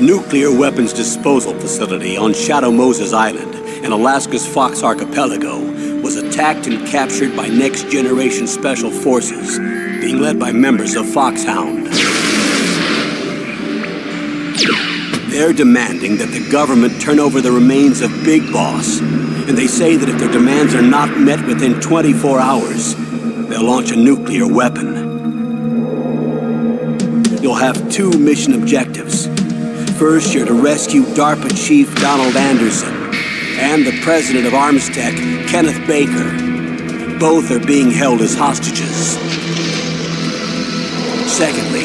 nuclear weapons disposal facility on Shadow Moses Island in Alaska's Fox Archipelago was attacked and captured by next-generation special forces, being led by members of Foxhound. They're demanding that the government turn over the remains of Big Boss, and they say that if their demands are not met within 24 hours, they'll launch a nuclear weapon. You'll have two mission objectives. First, you're to rescue DARPA Chief Donald Anderson and the president of Armstech, Kenneth Baker. Both are being held as hostages. Secondly,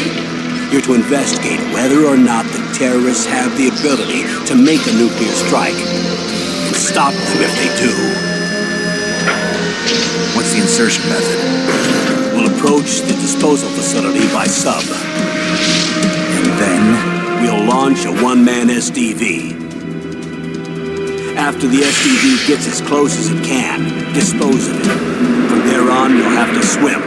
you're to investigate whether or not the terrorists have the ability to make a nuclear strike and stop them if they do. What's the insertion method? We'll approach the disposal facility by sub. And then? We'll launch a one-man SDV. After the SDV gets as close as it can, dispose of it. From there on, you'll have to swim.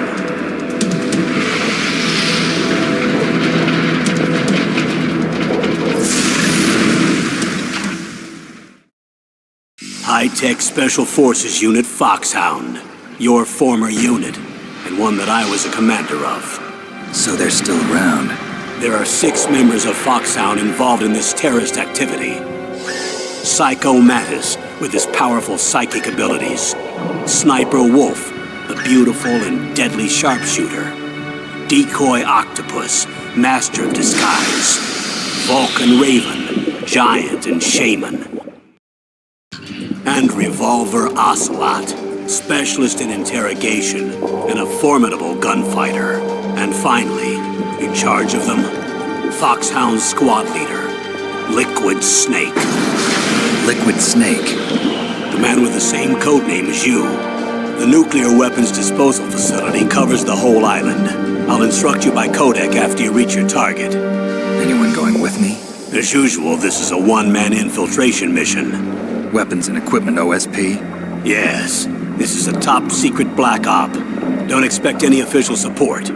High-Tech Special Forces Unit Foxhound. Your former unit, and one that I was a commander of. So they're still around. There are 6 members of Foxhound involved in this terrorist activity. Psycho Mattis, with his powerful psychic abilities. Sniper Wolf, the beautiful and deadly sharpshooter. Decoy Octopus, master of disguise. Vulcan Raven, giant and shaman. And Revolver Ocelot, specialist in interrogation and a formidable gunfighter. And finally, in charge of them, Foxhound's squad leader, Liquid Snake. Liquid Snake? The man with the same codename as you. The nuclear weapons disposal facility covers the whole island. I'll instruct you by codec after you reach your target. Anyone going with me? As usual, this is a one-man infiltration mission. Weapons and equipment OSP? Yes. This is a top-secret black op. Don't expect any official support.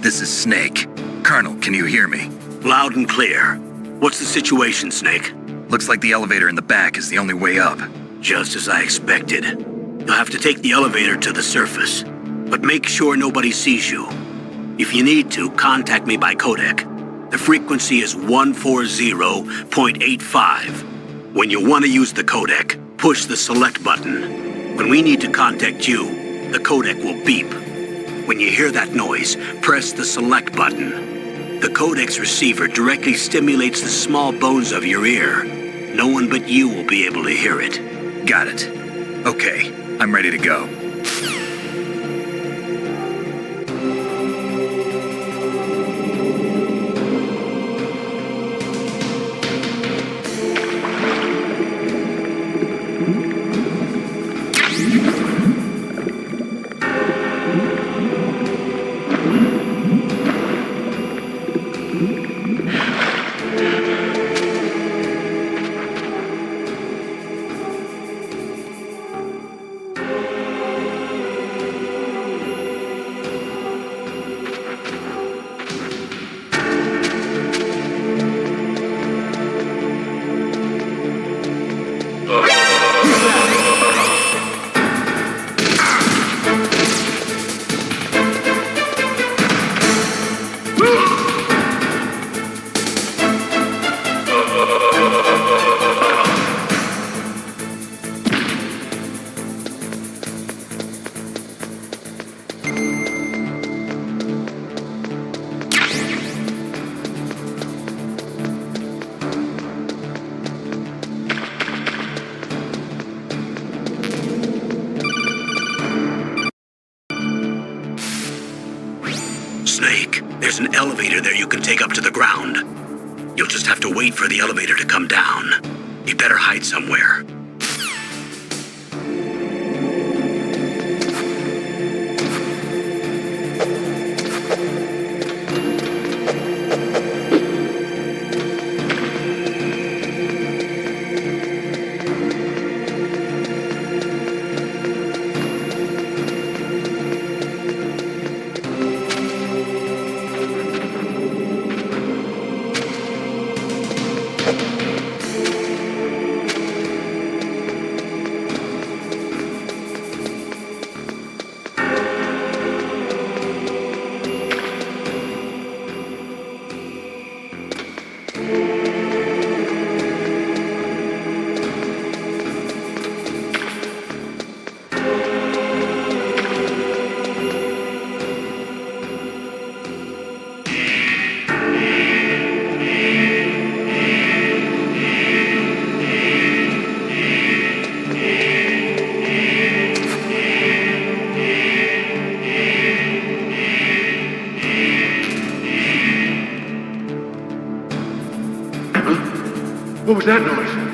This is Snake. Colonel, can you hear me? Loud and clear. What's the situation, Snake? Looks like the elevator in the back is the only way up. Just as I expected. You'll have to take the elevator to the surface. But make sure nobody sees you. If you need to, contact me by codec. The frequency is 140.85. When you want to use the codec, push the select button. When we need to contact you, the codec will beep. When you hear that noise, press the select button. The codec's receiver directly stimulates the small bones of your ear. No one but you will be able to hear it. Got it. Okay, I'm ready to go. Snake, there's an elevator there you can take up to the ground. You'll just have to wait for the elevator to come down. You better hide somewhere. What was that noise?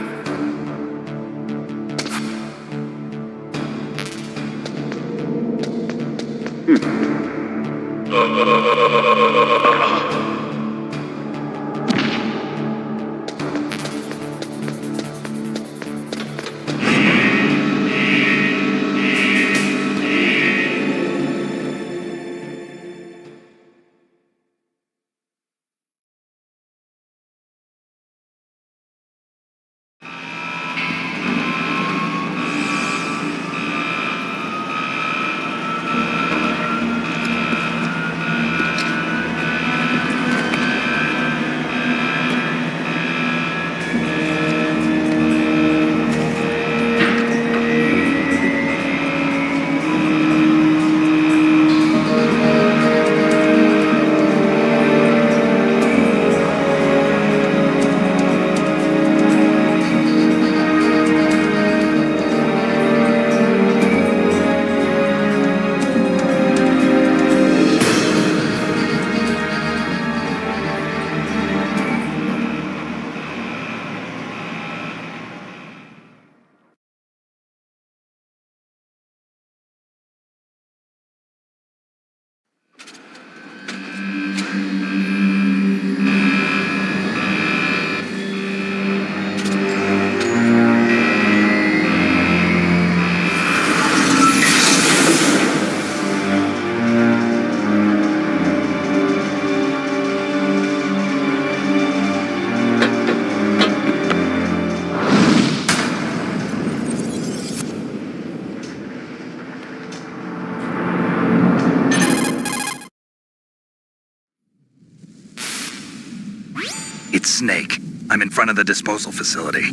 It's Snake. I'm in front of the disposal facility.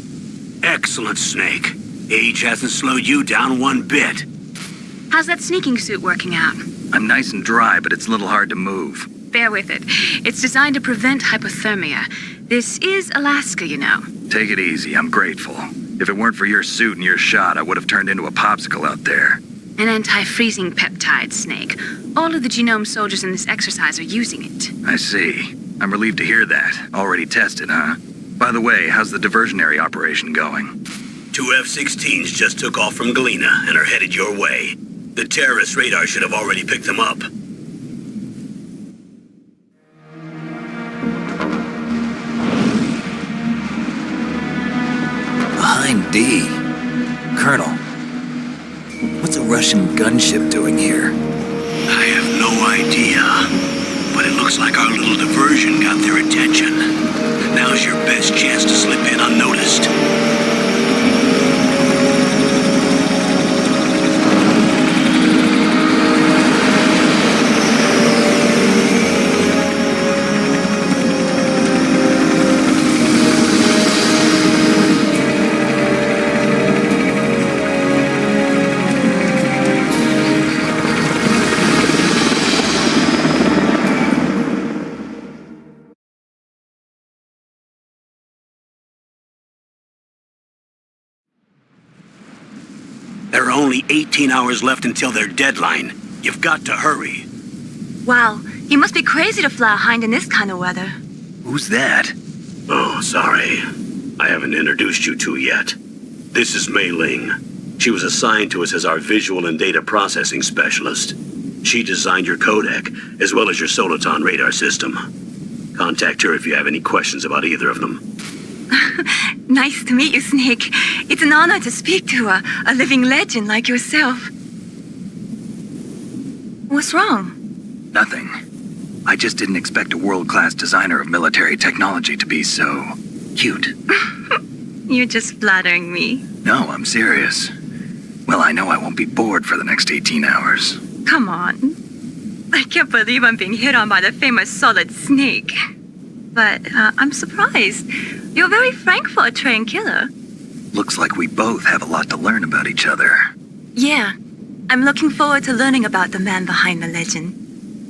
Excellent, Snake. Age hasn't slowed you down one bit. How's that sneaking suit working out? I'm nice and dry, but it's a little hard to move. Bear with it. It's designed to prevent hypothermia. This is Alaska, you know. Take it easy, I'm grateful. If it weren't for your suit and your shot, I would have turned into a popsicle out there. An anti-freezing peptide, Snake. All of the genome soldiers in this exercise are using it. I see. I'm relieved to hear that. Already tested, huh? By the way, how's the diversionary operation going? 2 F-16s just took off from Galena and are headed your way. The terrorist radar should have already picked them up. Behind D. Colonel, what's a Russian gunship doing here? I have no idea, but it looks like our little diversion got their attention. Now's your best chance to slip in unnoticed. There are only 18 hours left until their deadline. You've got to hurry. Wow, you must be crazy to fly a hind in this kind of weather. Who's that? Oh, sorry. I haven't introduced you to yet. This is Mei Ling. She was assigned to us as our visual and data processing specialist. She designed your codec, as well as your Soliton radar system. Contact her if you have any questions about either of them. Nice to meet you, Snake. It's an honor to speak to a living legend like yourself. What's wrong? Nothing. I just didn't expect a world-class designer of military technology to be so cute. You're just flattering me. No, I'm serious. Well, I know I won't be bored for the next 18 hours. Come on. I can't believe I'm being hit on by the famous Solid Snake. But I'm surprised. You're very frank for a trained killer. Looks like we both have a lot to learn about each other. Yeah. I'm looking forward to learning about the man behind the legend.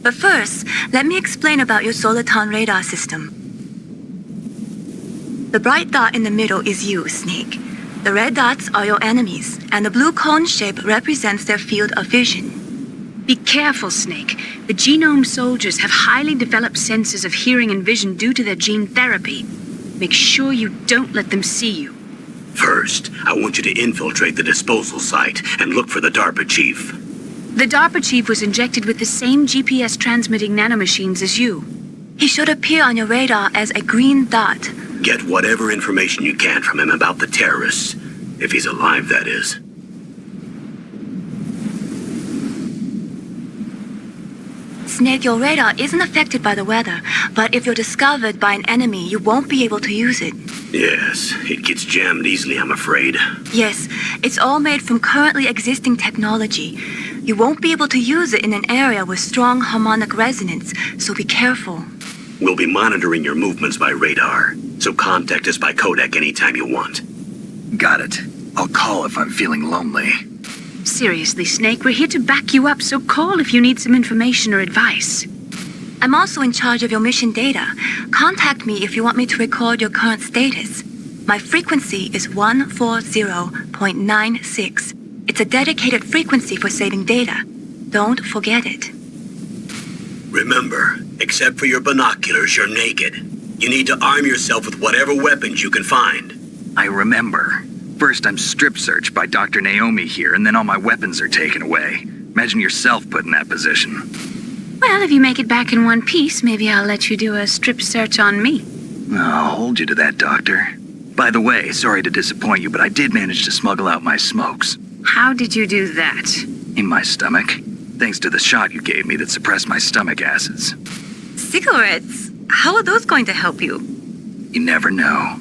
But first, let me explain about your Soliton radar system. The bright dot in the middle is you, Snake. The red dots are your enemies, and the blue cone shape represents their field of vision. Be careful, Snake. The genome soldiers have highly developed senses of hearing and vision due to their gene therapy. Make sure you don't let them see you. First, I want you to infiltrate the disposal site and look for the DARPA chief. The DARPA chief was injected with the same GPS transmitting nanomachines as you. He should appear on your radar as a green dot. Get whatever information you can from him about the terrorists. If he's alive, that is. Snake, your radar isn't affected by the weather, but if you're discovered by an enemy, you won't be able to use it. Yes, it gets jammed easily, I'm afraid. Yes, it's all made from currently existing technology. You won't be able to use it in an area with strong harmonic resonance, so be careful. We'll be monitoring your movements by radar, so contact us by codec anytime you want. Got it. I'll call if I'm feeling lonely. Seriously, Snake, we're here to back you up, so call if you need some information or advice. I'm also in charge of your mission data. Contact me if you want me to record your current status. My frequency is 140.96. It's a dedicated frequency for saving data. Don't forget it. Remember, except for your binoculars, you're naked. You need to arm yourself with whatever weapons you can find. I remember. First, I'm strip searched by Dr. Naomi here, and then all my weapons are taken away. Imagine yourself put in that position. Well, if you make it back in one piece, maybe I'll let you do a strip search on me. I'll hold you to that, Doctor. By the way, sorry to disappoint you, but I did manage to smuggle out my smokes. How did you do that? In my stomach. Thanks to the shot you gave me that suppressed my stomach acids. Cigarettes? How are those going to help you? You never know.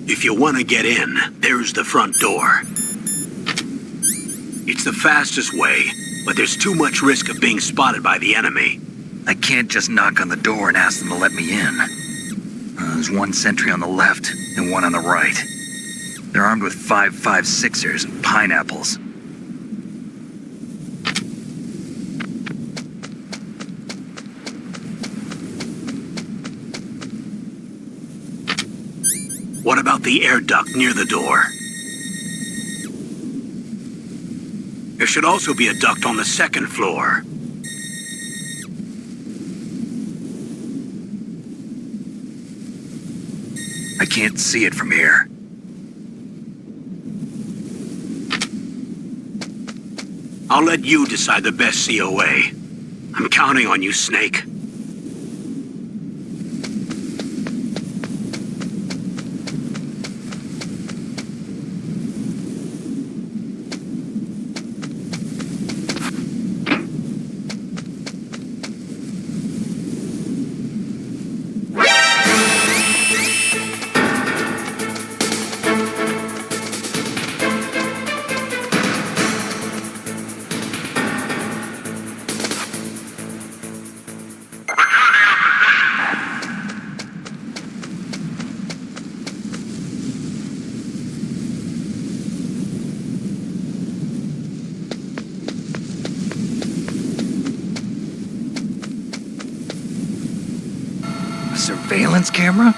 If you want to get in, there's the front door. It's the fastest way, but there's too much risk of being spotted by the enemy. I can't just knock on the door and ask them to let me in. There's one sentry on the left and one on the right. They're armed with 5.56ers and pineapples. What about the air duct near the door? There should also be a duct on the second floor. I can't see it from here. I'll let you decide the best COA. I'm counting on you, Snake. Surveillance camera?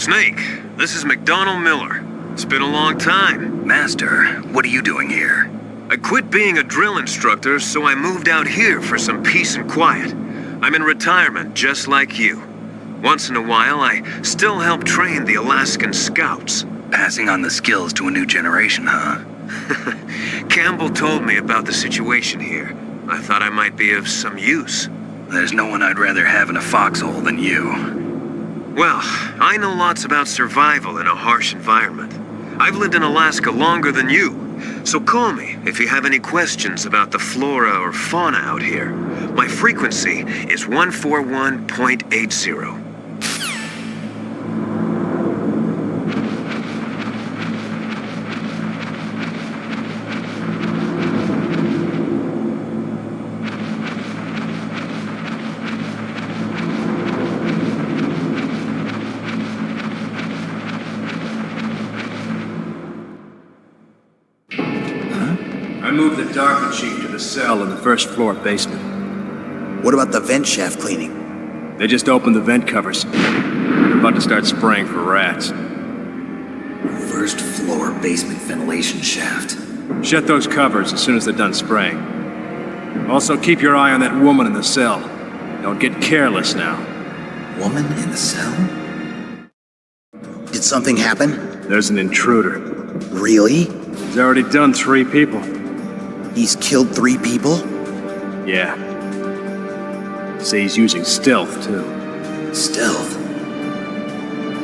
Snake, this is McDonald Miller. It's been a long time. Master, what are you doing here? I quit being a drill instructor, so I moved out here for some peace and quiet. I'm in retirement, just like you. Once in a while, I still help train the Alaskan Scouts. Passing on the skills to a new generation, huh? Campbell told me about the situation here. I thought I might be of some use. There's no one I'd rather have in a foxhole than you. Well, I know lots about survival in a harsh environment. I've lived in Alaska longer than you, So call me if you have any questions about the flora or fauna out here. My frequency is 141.80. I moved the Darker Chief to the cell in the first floor basement. What about the vent shaft cleaning? They just opened the vent covers. They're about to start spraying for rats. First floor basement ventilation shaft. Shut those covers as soon as they're done spraying. Also, keep your eye on that woman in the cell. Don't get careless now. Woman in the cell? Did something happen? There's an intruder. Really? He's already done 3 people. He's killed 3 people? Yeah. Say he's using stealth, too. Stealth?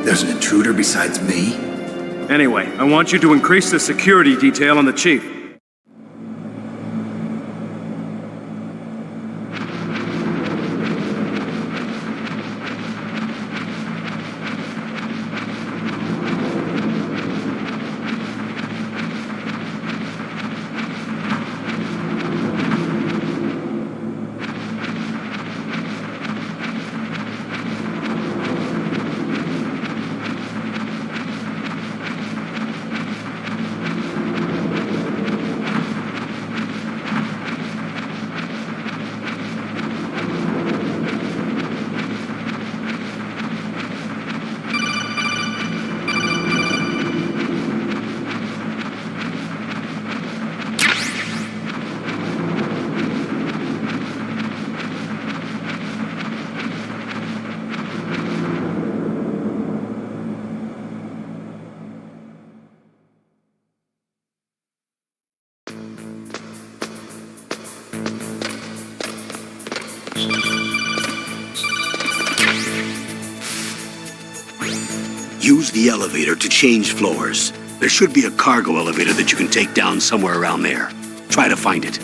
There's an intruder besides me? Anyway, I want you to increase the security detail on the Chief. Use the elevator to change floors. There should be a cargo elevator that you can take down somewhere around there. Try to find it.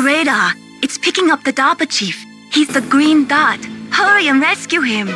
radar. It's picking up the DARPA chief. He's the green dot. Hurry and rescue him.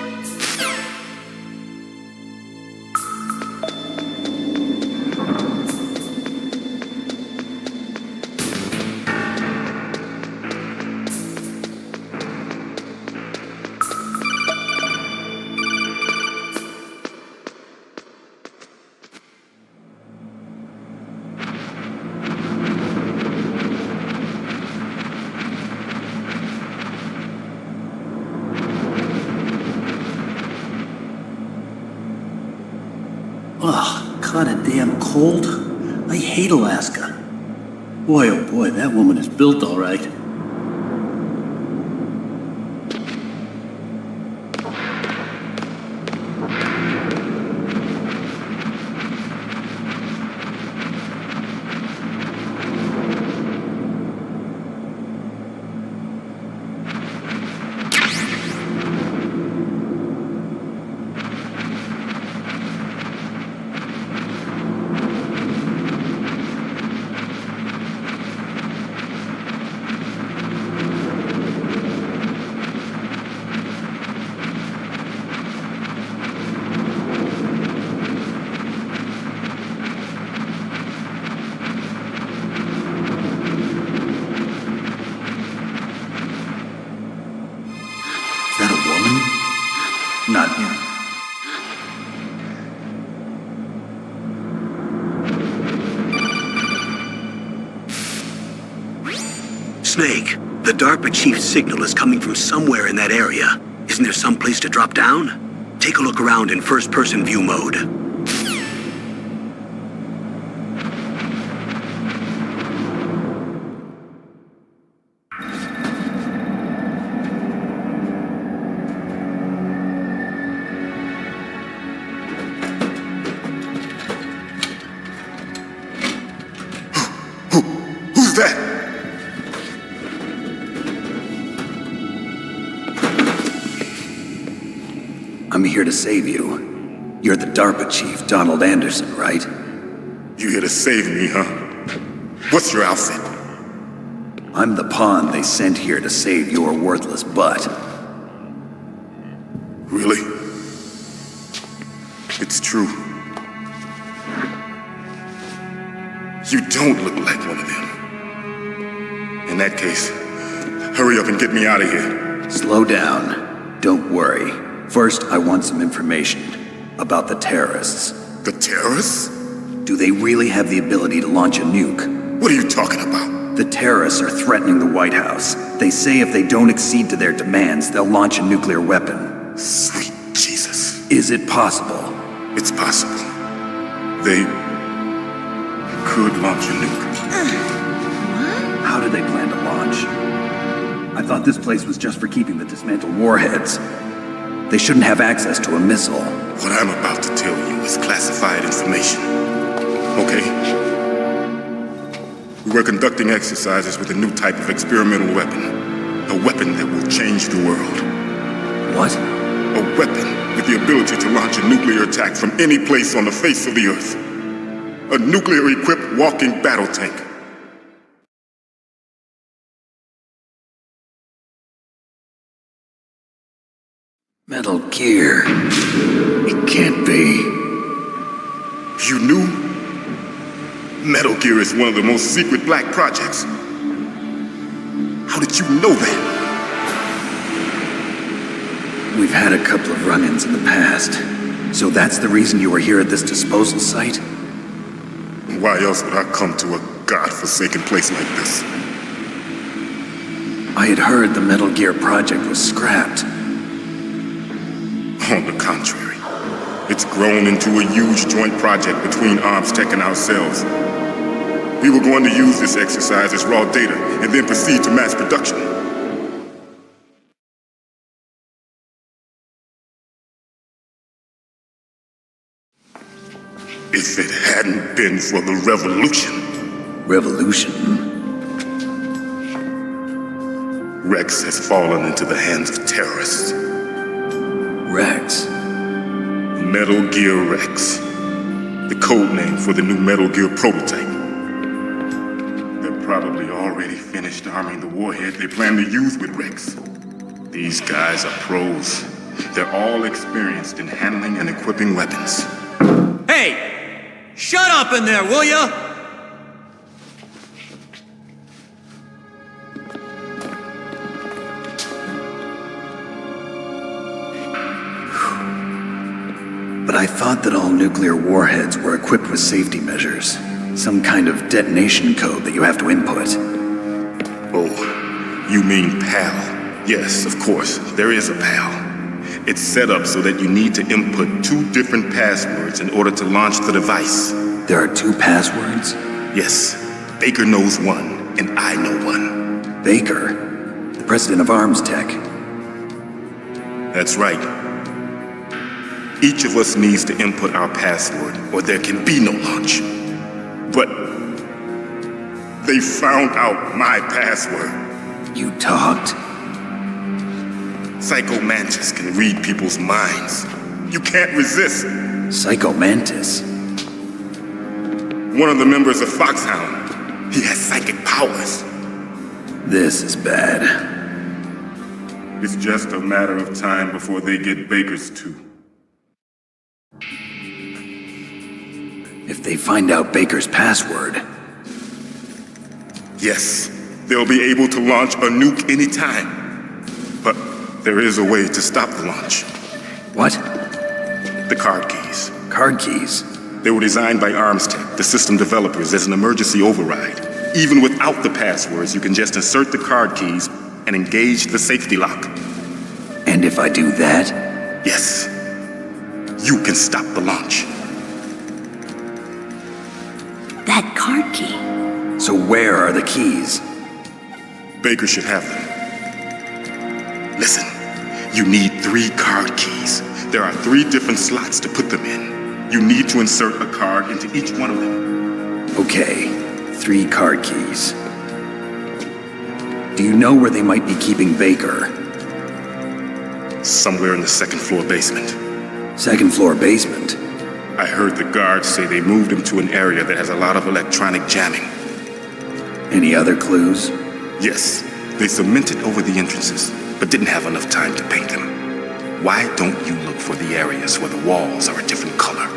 Ugh, kinda damn cold. I hate Alaska. Boy, oh boy, that woman is built all right. Is that a woman? Not him. Snake, the DARPA chief's signal is coming from somewhere in that area. Isn't there some place to drop down? Take a look around in first-person view mode. Who's that? I'm here to save you. You're the DARPA chief, Donald Anderson, right? You here to save me, huh? What's your outfit? I'm the pawn they sent here to save your worthless butt. Really? It's true. You don't look like one of them. In that case, hurry up and get me out of here. Slow down. Don't worry. First, I want some information about the terrorists. The terrorists? Do they really have the ability to launch a nuke? What are you talking about? The terrorists are threatening the White House. They say if they don't accede to their demands, they'll launch a nuclear weapon. Sweet Jesus. Is it possible? It's possible. They could launch a nuke. How do they plan to launch? I thought this place was just for keeping the dismantled warheads. They shouldn't have access to a missile. What I'm about to tell you is classified information. Okay? We were conducting exercises with a new type of experimental weapon. A weapon that will change the world. What? A weapon with the ability to launch a nuclear attack from any place on the face of the Earth. A nuclear-equipped walking battle tank. Metal Gear. It can't be. You knew? Metal Gear is one of the most secret black projects. How did you know that? We've had a couple of run-ins in the past. So that's the reason you were here at this disposal site? Why else would I come to a godforsaken place like this? I had heard the Metal Gear project was scrapped. On the contrary, it's grown into a huge joint project between Arms Tech and ourselves. We were going to use this exercise as raw data and then proceed to mass production. If it hadn't been for the revolution. Revolution? Rex has fallen into the hands of terrorists. Rex? Metal Gear Rex. The code name for the new Metal Gear prototype. They're probably already finished arming the warhead they plan to use with Rex. These guys are pros. They're all experienced in handling and equipping weapons. Hey! Shut up in there, will ya? But I thought that all nuclear warheads were equipped with safety measures. Some kind of detonation code that you have to input. Oh, you mean PAL? Yes, of course, there is a PAL. It's set up so that you need to input 2 different passwords in order to launch the device. There are 2 passwords? Yes, Baker knows one, and I know one. Baker? The president of Arms Tech. That's right. Each of us needs to input our password, or there can be no launch. But they found out my password. You talked? Psycho Mantis can read people's minds. You can't resist. Psycho Mantis? One of the members of Foxhound. He has psychic powers. This is bad. It's just a matter of time before they get Baker's too. If they find out Baker's password... Yes, they'll be able to launch a nuke anytime. But there is a way to stop the launch. What? The card keys. Card keys? They were designed by Arms Tech, the system developers, as an emergency override. Even without the passwords, you can just insert the card keys and engage the safety lock. And if I do that? Yes. You can stop the launch. That card key. So where are the keys? Baker should have them. Listen, you need 3 card keys. There are 3 different slots to put them in. You need to insert a card into each one of them. Okay, 3 card keys. Do you know where they might be keeping Baker? Somewhere in the 2nd floor basement. 2nd floor basement? I heard the guards say they moved him to an area that has a lot of electronic jamming. Any other clues? Yes, they cemented over the entrances, but didn't have enough time to paint them. Why don't you look for the areas where the walls are a different color?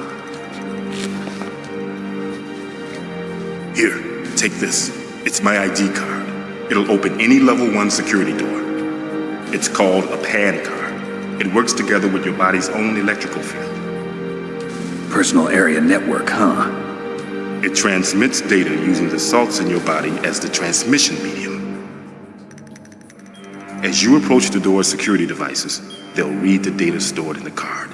Here, take this. It's my ID card. It'll open any level 1 security door. It's called a PAN card. It works together with your body's own electrical field. Personal area network, huh? It transmits data using the salts in your body as the transmission medium. As you approach the door's security devices, they'll read the data stored in the card.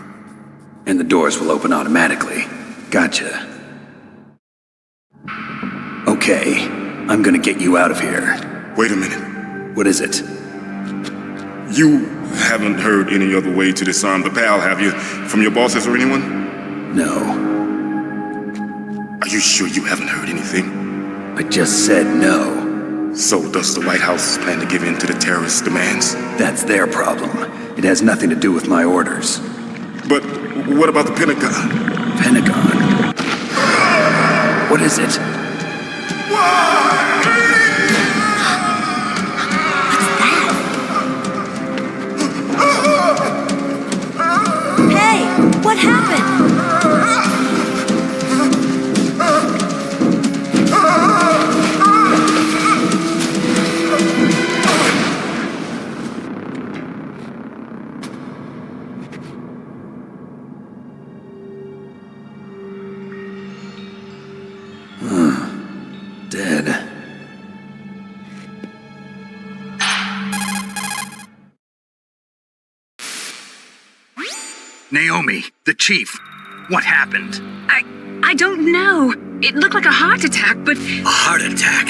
And the doors will open automatically. Gotcha. Okay, I'm gonna get you out of here. Wait a minute. What is it? You haven't heard any other way to disarm the PAL, have you? From your bosses or anyone? No. Are you sure you haven't heard anything? I just said no. So does the White House plan to give in to the terrorists' demands? That's their problem. It has nothing to do with my orders. But what about the Pentagon? Pentagon? What is it? Hey, what happened? Dead. Naomi, the chief. What happened? I don't know. It looked like a heart attack, but... A heart attack?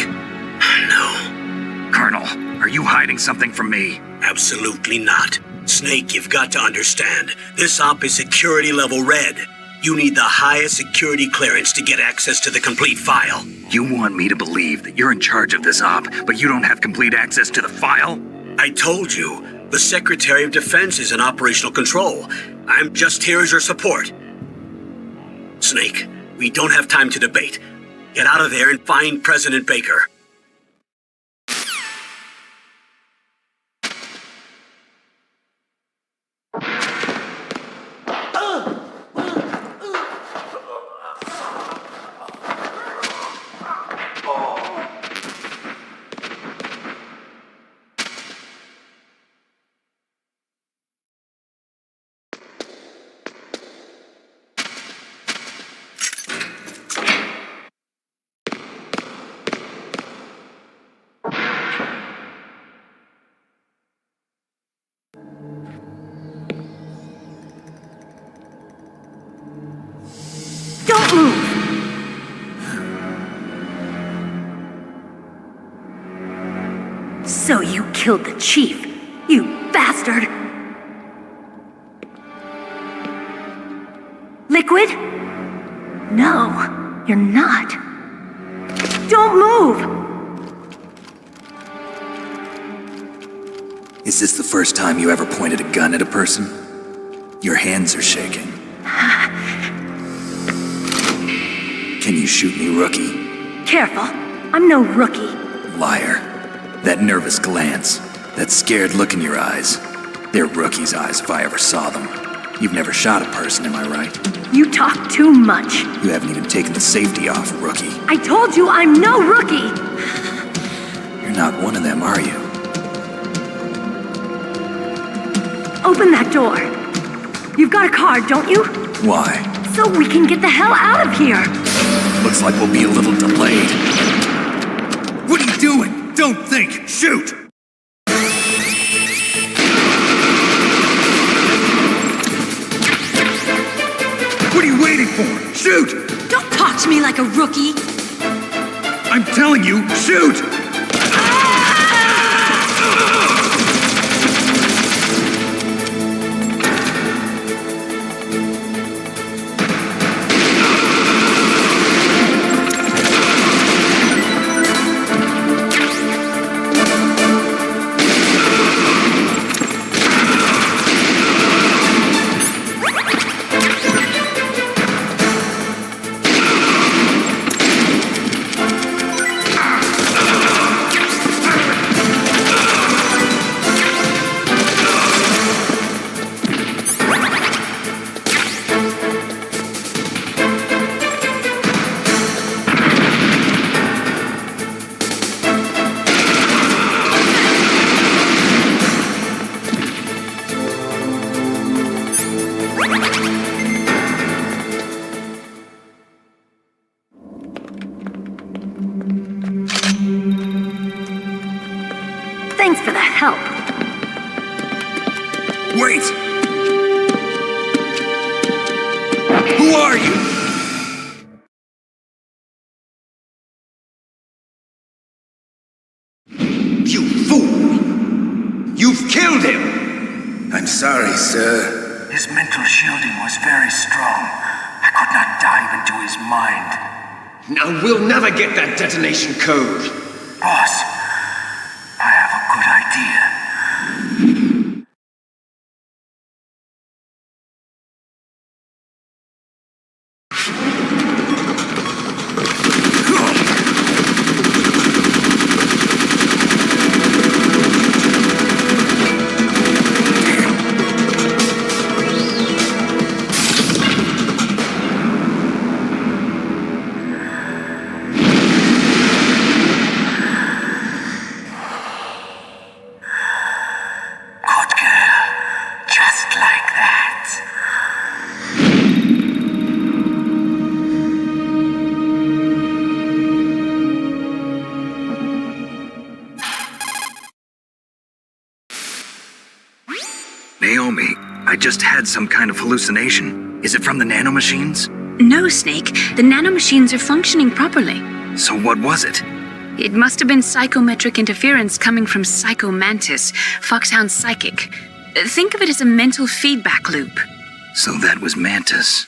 No, Colonel, are you hiding something from me? absolutely not. Snake, you've got to understand. This op is security level red. You need the highest security clearance to get access to the complete file. You want me to believe that you're in charge of this op, but you don't have complete access to the file? I told you, the Secretary of Defense is in operational control. I'm just here as your support. Snake, we don't have time to debate. Get out of there and find President Baker. Don't move! So you killed the chief, you bastard! Liquid? No, you're not. Don't move! Is this the first time you ever pointed a gun at a person? Your hands are shaking. Can you shoot me, rookie? Careful, I'm no rookie. Liar. That nervous glance, that scared look in your eyes. They're rookie's eyes if I ever saw them. You've never shot a person, am I right? You talk too much. You haven't even taken the safety off, rookie. I told you I'm no rookie! You're not one of them, are you? Open that door. You've got a card, don't you? Why? So we can get the hell out of here! Looks like we'll be a little delayed. What are you doing? Don't think! Shoot! What are you waiting for? Shoot! Don't talk to me like a rookie! I'm telling you, shoot! Thanks for the help. Wait! Who are you? You fool! You've killed him! I'm sorry, sir. His mental shielding was very strong. I could not dive into his mind. Now we'll never get that detonation code. Boss, I have a good idea. Naomi, I just had some kind of hallucination. Is it from the nanomachines? No, Snake. The nanomachines are functioning properly. So what was it? It must have been psychometric interference coming from Psycho Mantis, Foxhound's psychic. Think of it as a mental feedback loop. So that was Mantis.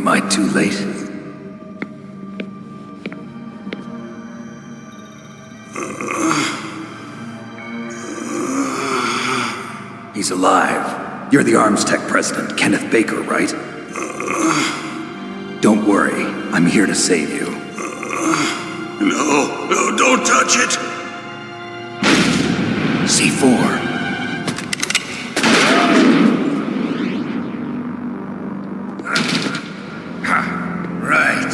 Am I too late? He's alive. You're the Arms Tech president, Kenneth Baker, right? Don't worry. I'm here to save you. No, don't touch it! C4. Right.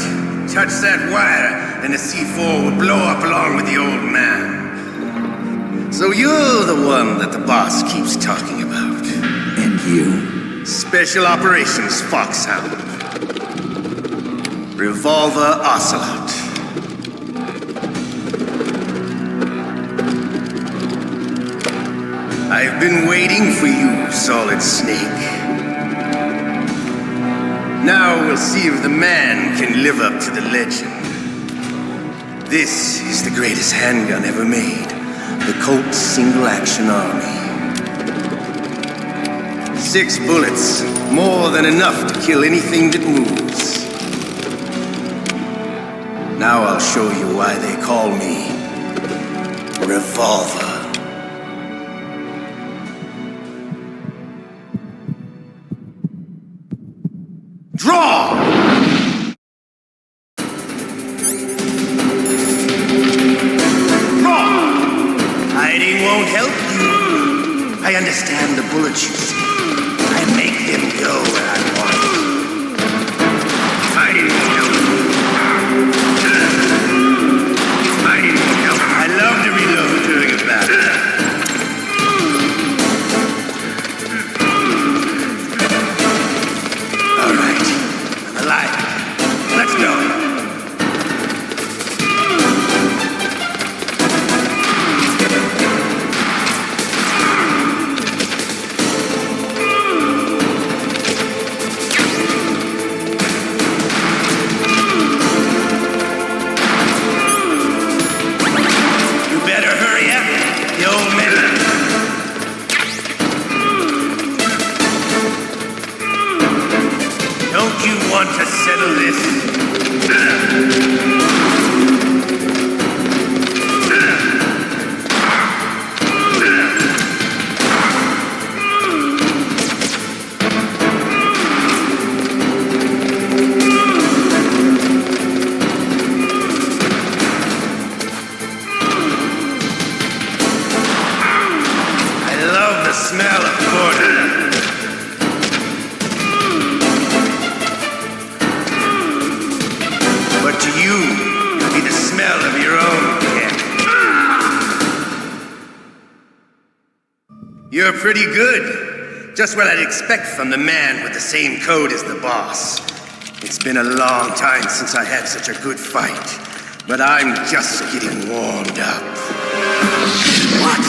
Touch that wire, and the C4 will blow up along with the old man. So you're the one that the boss keeps talking about. And you? Special Operations Foxhound. Revolver Ocelot. I've been waiting for you, Solid Snake. Now we'll see if the man can live up to the legend. This is the greatest handgun ever made. The Colt Single Action Army. 6 bullets, more than enough to kill anything that moves. Now I'll show you why they call me Revolver. Draw! Hiding won't help you. I understand the bullets you see. I make them go where I want. Hiding won't help you. Hiding won't help you. I love to reload during a battle. All right. I'm alive. Let's go. To settle this. I love the smell of porter. To you, it'll be the smell of your own cat. You're pretty good. Just what I'd expect from the man with the same code as the boss. It's been a long time since I had such a good fight, but I'm just getting warmed up. What?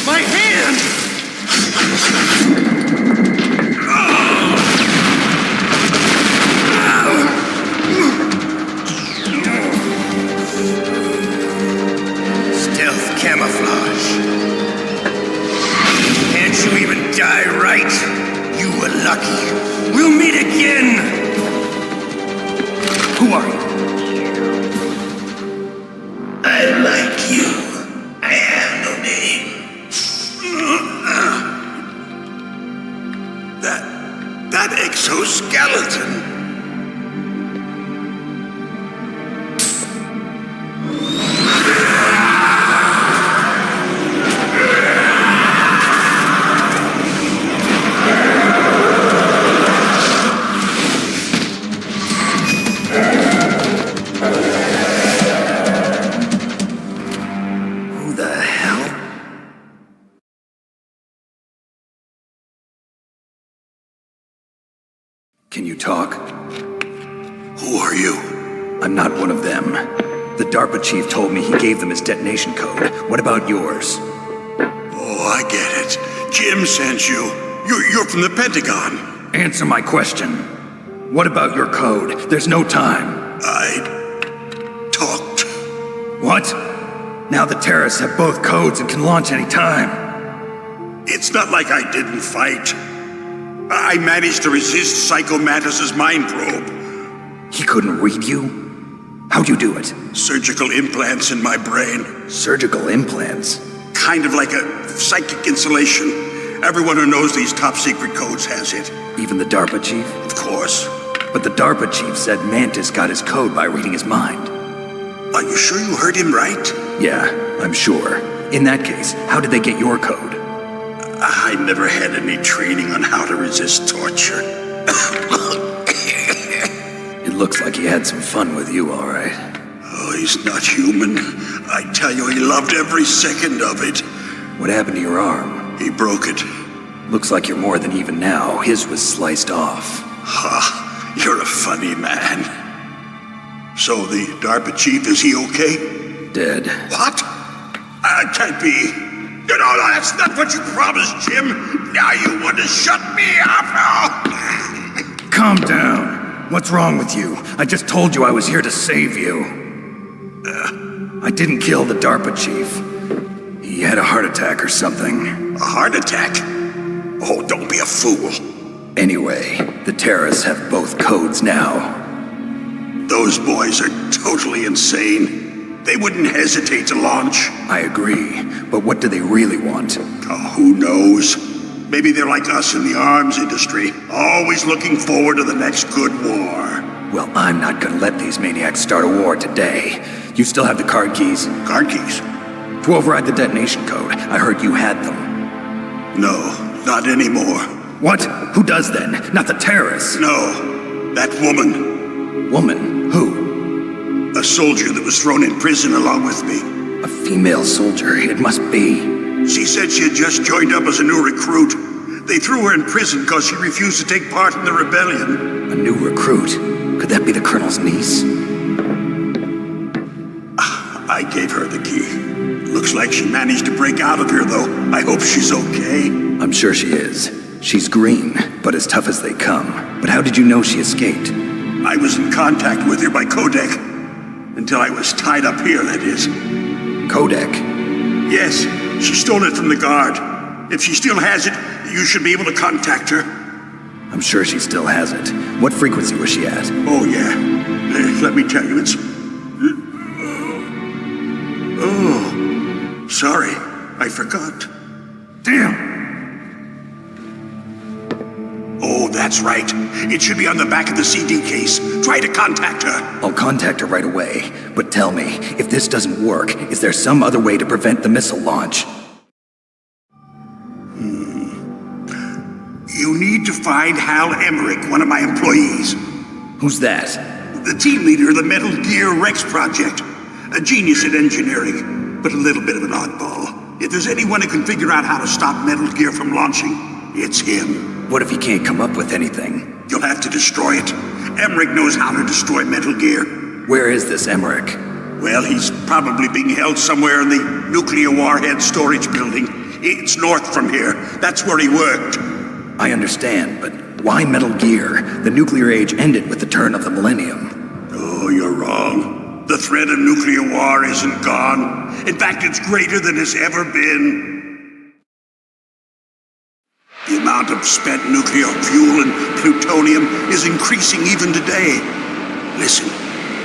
My hand! Stealth camouflage. Can't you even die right? You were lucky. We'll meet again! Who are you? I like you. I have no name. That exoskeleton. Can you talk? Who are you? I'm not one of them. The DARPA chief told me he gave them his detonation code. What about yours? Oh, I get it. Jim sent you. You're from the Pentagon. Answer my question. What about your code? There's no time. I talked. What? Now the terrorists have both codes and can launch any time. It's not like I didn't fight. I managed to resist Psycho Mantis's mind probe. He couldn't read you? How'd you do it? Surgical implants in my brain. Surgical implants? Kind of like a psychic insulation. Everyone who knows these top secret codes has it. Even the DARPA chief? Of course. But the DARPA chief said Mantis got his code by reading his mind. Are you sure you heard him right? Yeah, I'm sure. In that case, how did they get your code? I never had any training on how to resist torture. It looks like he had some fun with you, all right. Oh, he's not human. I tell you, he loved every second of it. What happened to your arm? He broke it. Looks like you're more than even now. His was sliced off. Ha, you're a funny man. So the DARPA chief, is he okay? Dead. What? Can't be. You know, that's not what you promised, Jim. Now you want to shut me up? Calm down. What's wrong with you? I just told you I was here to save you. I didn't kill the DARPA chief. He had a heart attack or something. A heart attack? Oh, don't be a fool. Anyway, the terrorists have both codes now. Those boys are totally insane. They wouldn't hesitate to launch. I agree, but what do they really want? Oh, who knows? Maybe they're like us in the arms industry, always looking forward to the next good war. Well, I'm not gonna let these maniacs start a war today. You still have the card keys? Card keys? To override the detonation code. I heard you had them. No, not anymore. What? Who does then? Not the terrorists? No, that woman. Woman? Who? A soldier that was thrown in prison along with me. A female soldier, it must be. She said she had just joined up as a new recruit. They threw her in prison because she refused to take part in the rebellion. A new recruit? Could that be the Colonel's niece? I gave her the key. Looks like she managed to break out of here, though. I hope she's okay. I'm sure she is. She's green, but as tough as they come. But how did you know she escaped? I was in contact with her by codec. Until I was tied up here, that is. Codec? Yes, she stole it from the guard. If she still has it, you should be able to contact her. I'm sure she still has it. What frequency was she at? Oh, yeah. Let me tell you, it's... Oh, sorry. I forgot. Damn. Oh, that's right. It should be on the back of the CD case. Try to contact her. I'll contact her right away. But tell me, if this doesn't work, is there some other way to prevent the missile launch? You need to find Hal Emmerich, one of my employees. Who's that? The team leader of the Geaaaarrr Rex project. A genius at engineering, but a little bit of an oddball. If there's anyone who can figure out how to stop Metal Gear from launching, it's him. What if he can't come up with anything? You'll have to destroy it. Emmerich knows how to destroy Metal Gear. Where is this Emmerich? Well, he's probably being held somewhere in the nuclear warhead storage building. It's north from here. That's where he worked. I understand, but why Metal Gear? The nuclear age ended with the turn of the millennium. Oh, you're wrong. The threat of nuclear war isn't gone. In fact, it's greater than it's ever been. The amount of spent nuclear fuel and plutonium is increasing even today. Listen,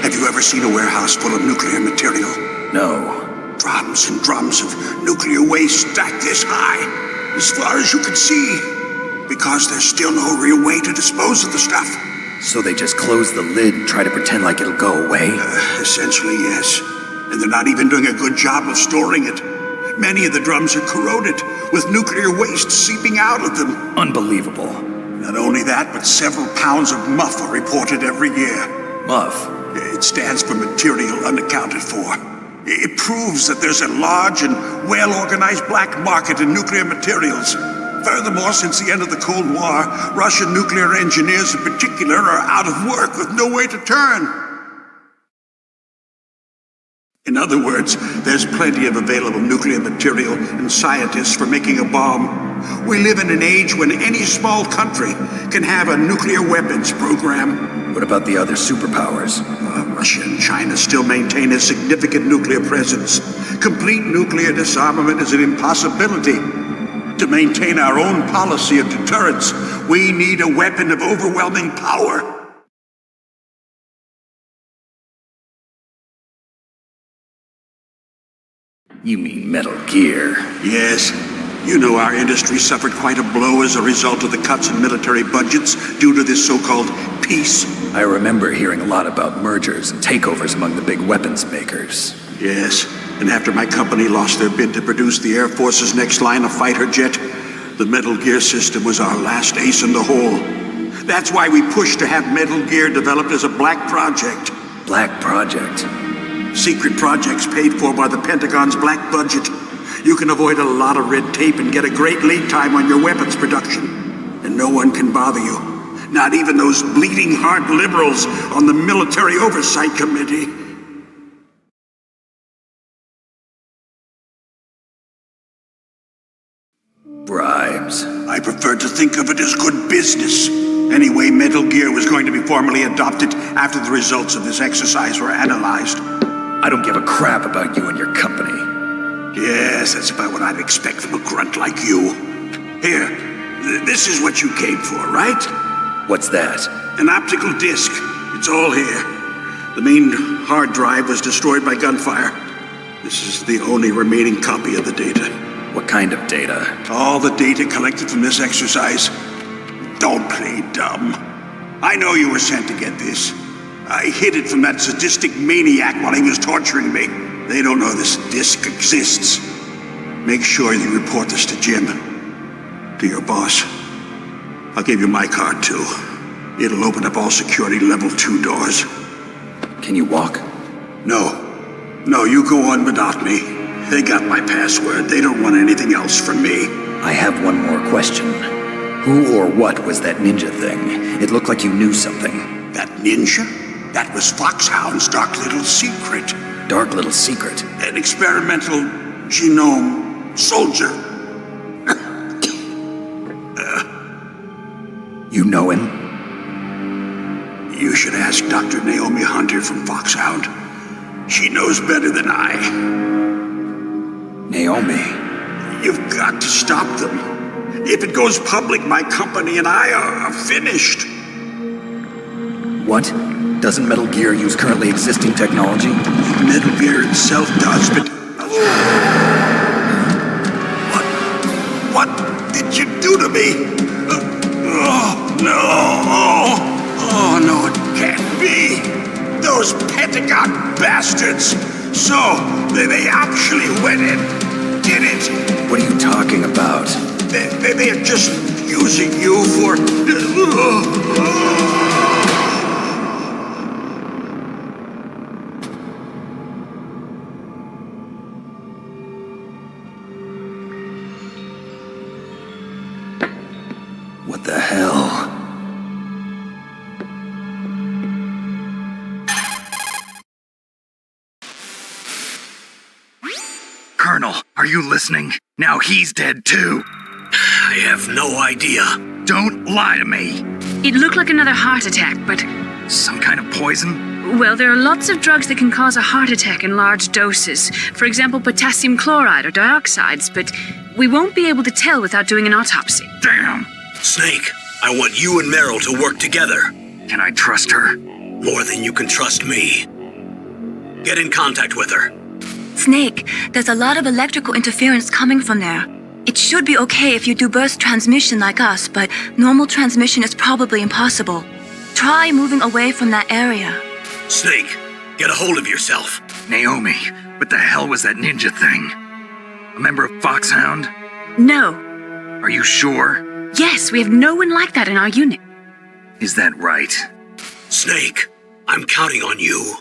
have you ever seen a warehouse full of nuclear material? No. Drums and drums of nuclear waste stacked this high, as far as you can see. Because there's still no real way to dispose of the stuff. So they just close the lid and try to pretend like it'll go away? Essentially, yes. And they're not even doing a good job of storing it. Many of the drums are corroded, with nuclear waste seeping out of them. Unbelievable. Not only that, but several pounds of MUF are reported every year. MUF? It stands for material unaccounted for. It proves that there's a large and well-organized black market in nuclear materials. Furthermore, since the end of the Cold War, Russian nuclear engineers in particular are out of work with no way to turn. In other words, there's plenty of available nuclear material and scientists for making a bomb. We live in an age when any small country can have a nuclear weapons program. What about the other superpowers? Russia and China still maintain a significant nuclear presence. Complete nuclear disarmament is an impossibility. To maintain our own policy of deterrence, we need a weapon of overwhelming power. You mean Metal Gear? Yes. You know our industry suffered quite a blow as a result of the cuts in military budgets due to this so-called peace. I remember hearing a lot about mergers and takeovers among the big weapons makers. Yes, and after my company lost their bid to produce the Air Force's next line of fighter jet, the Metal Gear system was our last ace in the hole. That's why we pushed to have Metal Gear developed as a black project. Black project? Secret projects paid for by the Pentagon's black budget. You can avoid a lot of red tape and get a great lead time on your weapons production. And no one can bother you. Not even those bleeding heart liberals on the Military Oversight Committee. Bribes. I prefer to think of it as good business. Anyway, Metal Gear was going to be formally adopted after the results of this exercise were analyzed. I don't give a crap about you and your company. Yes, that's about what I'd expect from a grunt like you. Here, This is what you came for, right? What's that? An optical disc. It's all here. The main hard drive was destroyed by gunfire. This is the only remaining copy of the data. What kind of data? All the data collected from this exercise. Don't play dumb. I know you were sent to get this. I hid it from that sadistic maniac while he was torturing me. They don't know this disc exists. Make sure you report this to Jim. To your boss. I'll give you my card, too. It'll open up all security level 2 doors. Can you walk? No. No, you go on without me. They got my password. They don't want anything else from me. I have one more question. Who or what was that ninja thing? It looked like you knew something. That ninja? That was Foxhound's dark little secret. Dark little secret? An experimental genome soldier. You know him? You should ask Dr. Naomi Hunter from Foxhound. She knows better than I. Naomi? You've got to stop them. If it goes public, my company and I are finished. What? Doesn't Metal Gear use currently existing technology? Metal Gear itself does, but... What did you do to me? Oh, no. Oh, no, it can't be. Those Pentagon bastards. So, they actually went and did it. What are you talking about? They're just using you for... What the hell? Colonel, are you listening? Now he's dead too. I have no idea. Don't lie to me. It looked like another heart attack, but... Some kind of poison? Well, there are lots of drugs that can cause a heart attack in large doses. For example, potassium chloride or dioxides, but we won't be able to tell without doing an autopsy. Damn! Snake, I want you and Meryl to work together. Can I trust her? More than you can trust me. Get in contact with her. Snake, there's a lot of electrical interference coming from there. It should be okay if you do burst transmission like us, but normal transmission is probably impossible. Try moving away from that area. Snake, get a hold of yourself. Naomi, what the hell was that ninja thing? A member of Foxhound? No. Are you sure? Yes, we have no one like that in our unit. Is that right? Snake, I'm counting on you.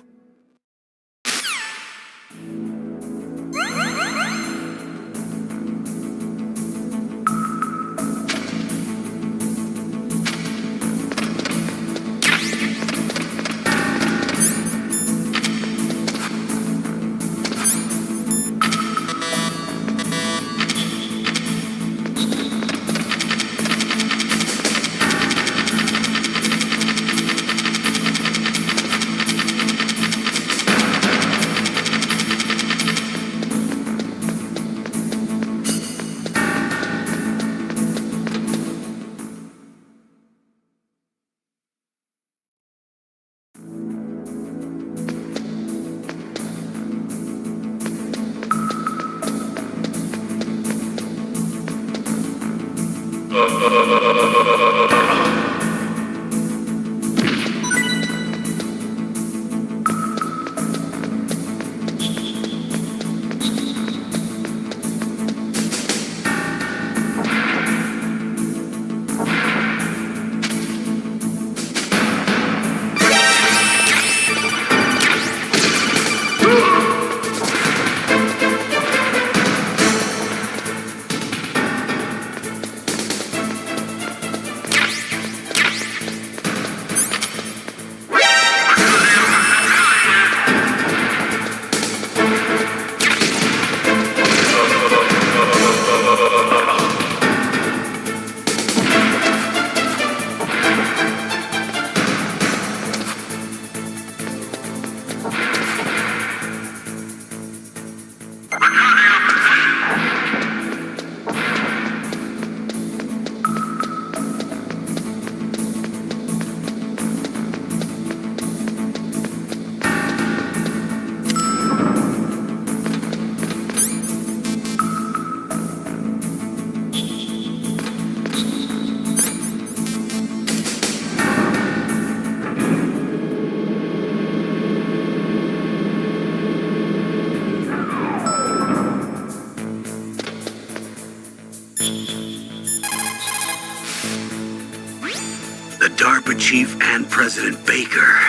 DARPA chief and President Baker.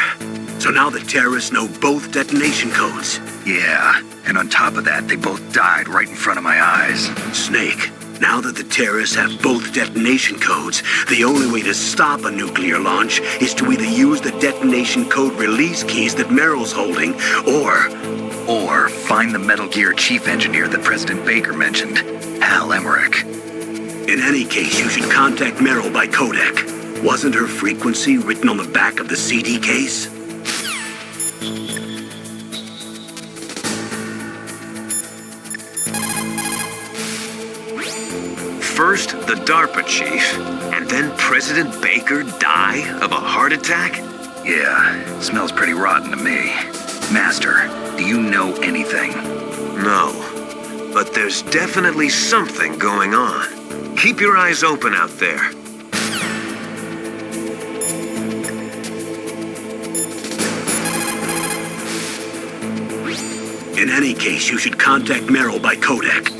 So now the terrorists know both detonation codes. Yeah, and on top of that, they both died right in front of my eyes. Snake, now that the terrorists have both detonation codes, the only way to stop a nuclear launch is to either use the detonation code release keys that Meryl's holding, or find the Metal Gear chief engineer that President Baker mentioned, Hal Emmerich. In any case, you should contact Meryl by codec. Wasn't her frequency written on the back of the CD case? First, the DARPA chief, and then President Baker die of a heart attack? Yeah, smells pretty rotten to me. Master, do you know anything? No, but there's definitely something going on. Keep your eyes open out there. In any case, you should contact Meryl by codec.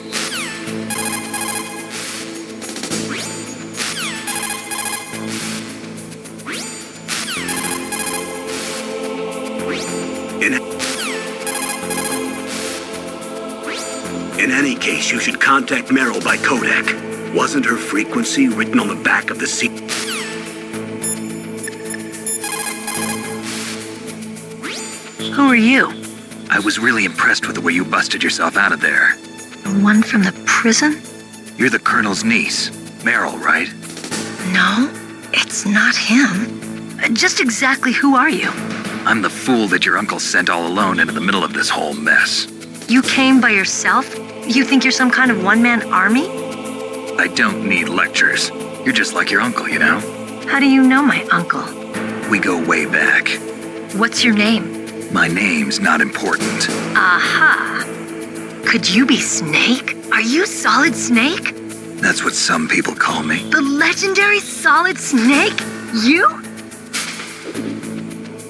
In any case, you should contact Meryl by codec. Wasn't her frequency written on the back of the CD? Who are you? I was really impressed with the way you busted yourself out of there. The one from the prison? You're the Colonel's niece, Meryl, right? No, it's not him. Just exactly who are you? I'm the fool that your uncle sent all alone into the middle of this whole mess. You came by yourself? You think you're some kind of one-man army? I don't need lectures. You're just like your uncle, you know? How do you know my uncle? We go way back. What's your name? My name's not important. Aha! Could you be Snake? Are you Solid Snake? That's what some people call me. The legendary Solid Snake? You?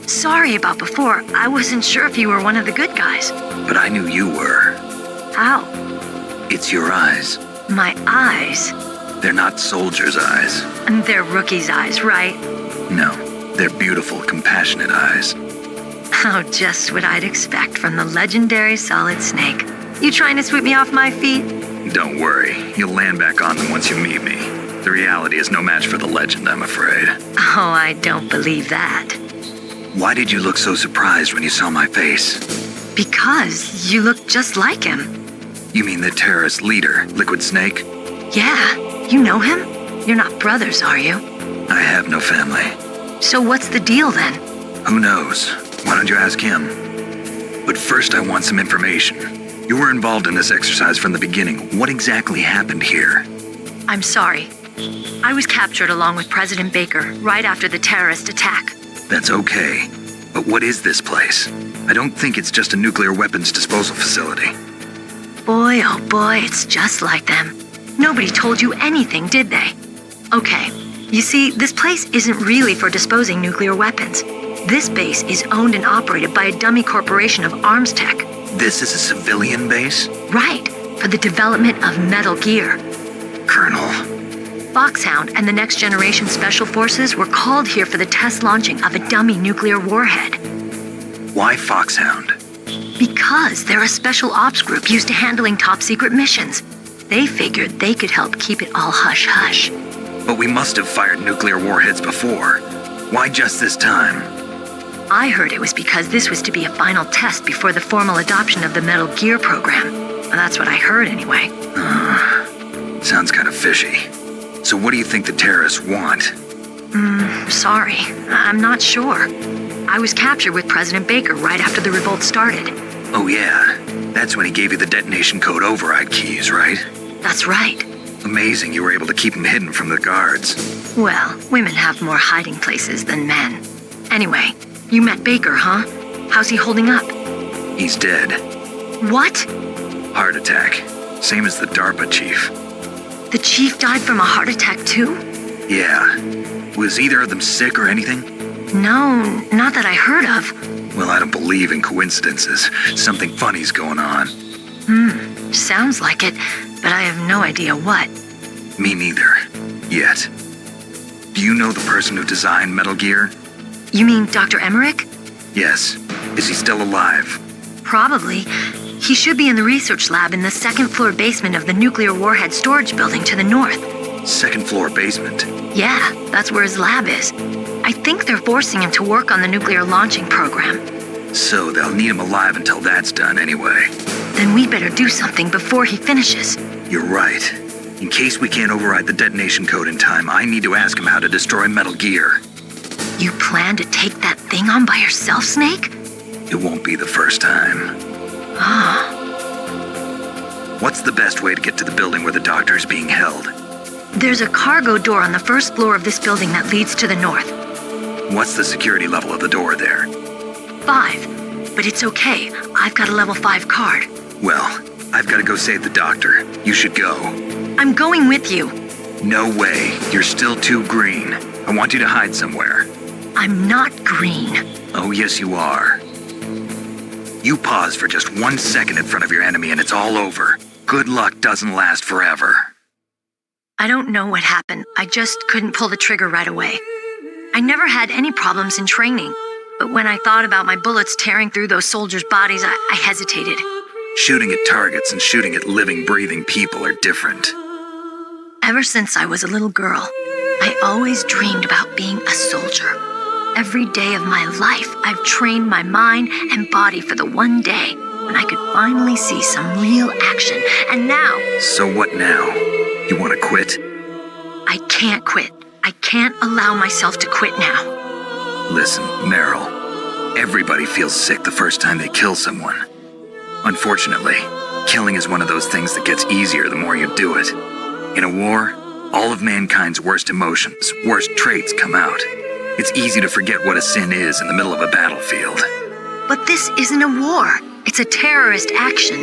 Sorry about before. I wasn't sure if you were one of the good guys. But I knew you were. How? It's your eyes. My eyes? They're not soldiers' eyes. And they're rookies' eyes, right? No, they're beautiful, compassionate eyes. Oh, just what I'd expect from the legendary Solid Snake. You trying to sweep me off my feet? Don't worry, you'll land back on them once you meet me. The reality is no match for the legend, I'm afraid. Oh, I don't believe that. Why did you look so surprised when you saw my face? Because you look just like him. You mean the terrorist leader, Liquid Snake? Yeah, you know him? You're not brothers, are you? I have no family. So what's the deal then? Who knows? Why don't you ask him? But first I want some information. You were involved in this exercise from the beginning. What exactly happened here? I'm sorry. I was captured along with President Baker right after the terrorist attack. That's okay. But what is this place? I don't think it's just a nuclear weapons disposal facility. Boy, oh boy, it's just like them. Nobody told you anything, did they? Okay, you see, this place isn't really for disposing nuclear weapons. This base is owned and operated by a dummy corporation of arms tech. This is a civilian base? Right, for the development of Metal Gear. Colonel. Foxhound and the Next Generation Special Forces were called here for the test launching of a dummy nuclear warhead. Why Foxhound? Because they're a special ops group used to handling top-secret missions. They figured they could help keep it all hush-hush. But we must have fired nuclear warheads before. Why just this time? I heard it was because this was to be a final test before the formal adoption of the Metal Gear program. That's what I heard anyway. Sounds kind of fishy. So what do you think the terrorists want? Sorry. I'm not sure. I was captured with President Baker right after the revolt started. Oh yeah, that's when he gave you the detonation code override keys, right? That's right. Amazing you were able to keep them hidden from the guards. Well, women have more hiding places than men. Anyway, you met Baker, huh? How's he holding up? He's dead. What? Heart attack. Same as the DARPA chief. The chief died from a heart attack too? Yeah. Was either of them sick or anything? No, not that I heard of. Well, I don't believe in coincidences. Something funny's going on. Sounds like it, but I have no idea what. Me neither. Yet. Do you know the person who designed Metal Gear? You mean Dr. Emmerich? Yes. Is he still alive? Probably. He should be in the research lab in the second-floor basement of the nuclear warhead storage building to the north. Second-floor basement? Yeah, that's where his lab is. I think they're forcing him to work on the nuclear launching program. So they'll need him alive until that's done anyway. Then we better do something before he finishes. You're right. In case we can't override the detonation code in time, I need to ask him how to destroy Metal Gear. You plan to take that thing on by yourself, Snake? It won't be the first time. Ah. What's the best way to get to the building where the doctor is being held? There's a cargo door on the first floor of this building that leads to the north. What's the security level of the door there? 5. But it's okay. I've got a level 5 card. Well, I've got to go save the doctor. You should go. I'm going with you. No way. You're still too green. I want you to hide somewhere. I'm not green. Oh, yes, you are. You pause for just 1 second in front of your enemy and it's all over. Good luck doesn't last forever. I don't know what happened. I just couldn't pull the trigger right away. I never had any problems in training, but when I thought about my bullets tearing through those soldiers' bodies, I hesitated. Shooting at targets and shooting at living, breathing people are different. Ever since I was a little girl, I always dreamed about being a soldier. Every day of my life, I've trained my mind and body for the one day when I could finally see some real action, and now... So what now? You want to quit? I can't quit. I can't allow myself to quit now. Listen, Meryl, everybody feels sick the first time they kill someone. Unfortunately, killing is one of those things that gets easier the more you do it. In a war, all of mankind's worst emotions, worst traits come out. It's easy to forget what a sin is in the middle of a battlefield. But this isn't a war. It's a terrorist action.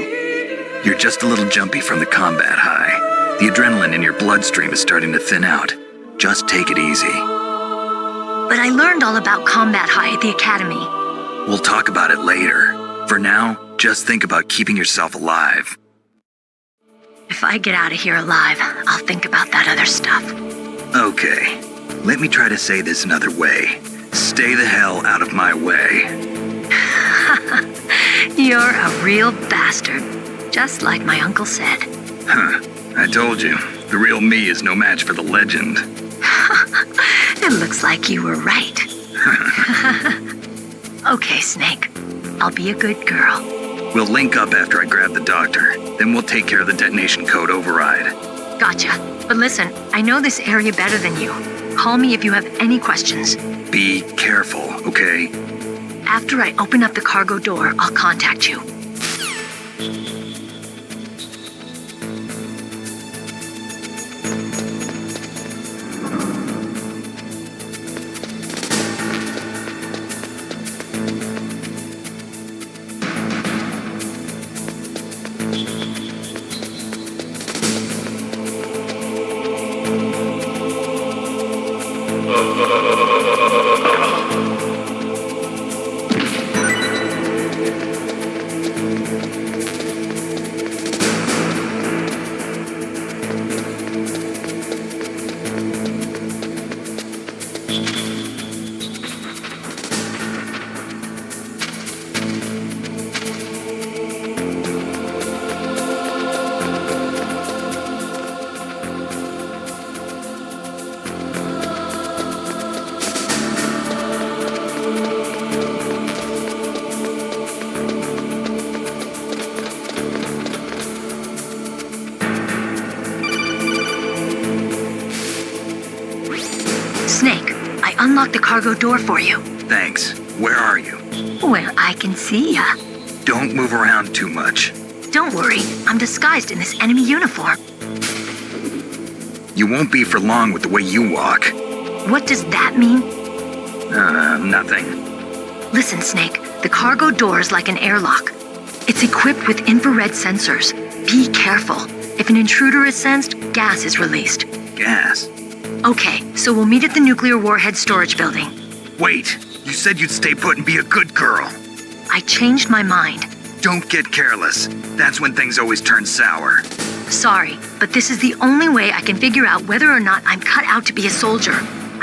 You're just a little jumpy from the combat high. The adrenaline in your bloodstream is starting to thin out. Just take it easy. But I learned all about combat high at the academy. We'll talk about it later. For now, just think about keeping yourself alive. If I get out of here alive, I'll think about that other stuff. Okay. Let me try to say this another way. Stay the hell out of my way. You're a real bastard. Just like my uncle said. Huh. I told you. The real me is no match for the legend. It looks like you were right. Okay, Snake. I'll be a good girl. We'll link up after I grab the doctor. Then we'll take care of the detonation code override. Gotcha. But listen, I know this area better than you. Call me if you have any questions. Be careful, okay? After I open up the cargo door, I'll contact you. Snake, I unlocked the cargo door for you. Thanks. Where are you? Well, I can see ya. Don't move around too much. Don't worry, I'm disguised in this enemy uniform. You won't be for long with the way you walk. What does that mean? Nothing. Listen, Snake, the cargo door is like an airlock. It's equipped with infrared sensors. Be careful. If an intruder is sensed, gas is released. Gas? Okay, so we'll meet at the nuclear warhead storage building. Wait, you said you'd stay put and be a good girl. I changed my mind. Don't get careless. That's when things always turn sour. Sorry, but this is the only way I can figure out whether or not I'm cut out to be a soldier.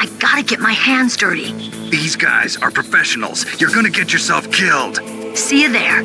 I gotta get my hands dirty. These guys are professionals. You're gonna get yourself killed. See you there.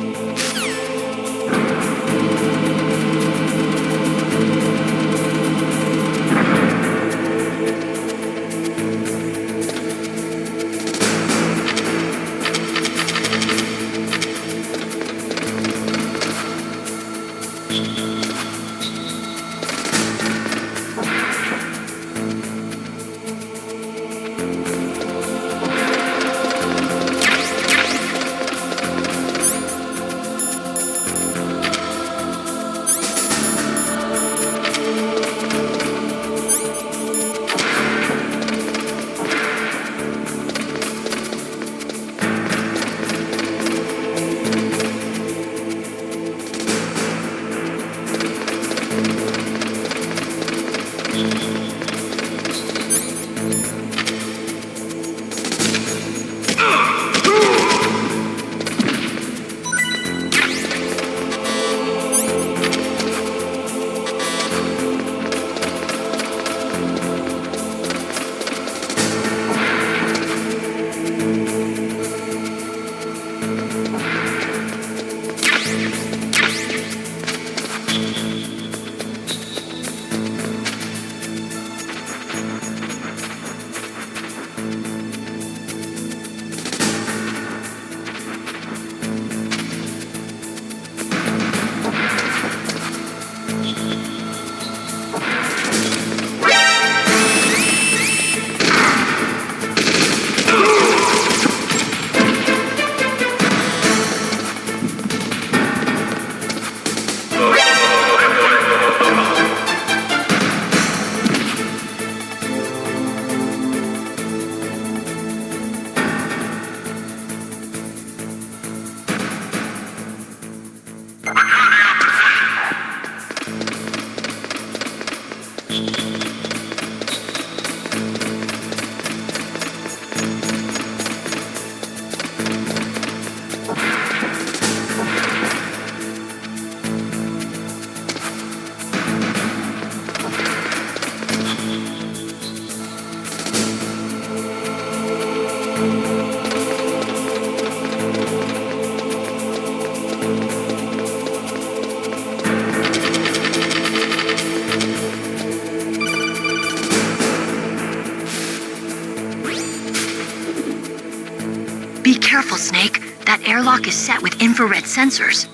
Be careful, Snake. That airlock is set with infrared sensors.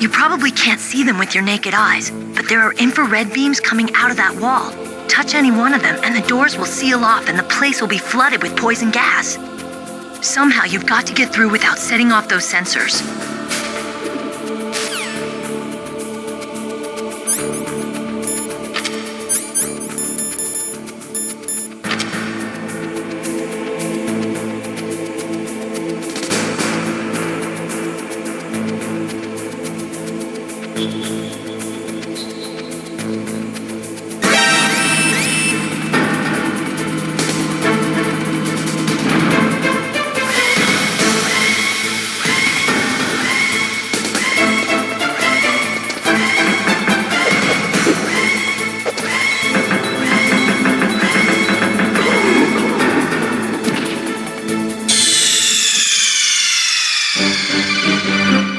You probably can't see them with your naked eyes, but there are infrared beams coming out of that wall. Touch any one of them and the doors will seal off and the place will be flooded with poison gas. Somehow you've got to get through without setting off those sensors.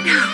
No.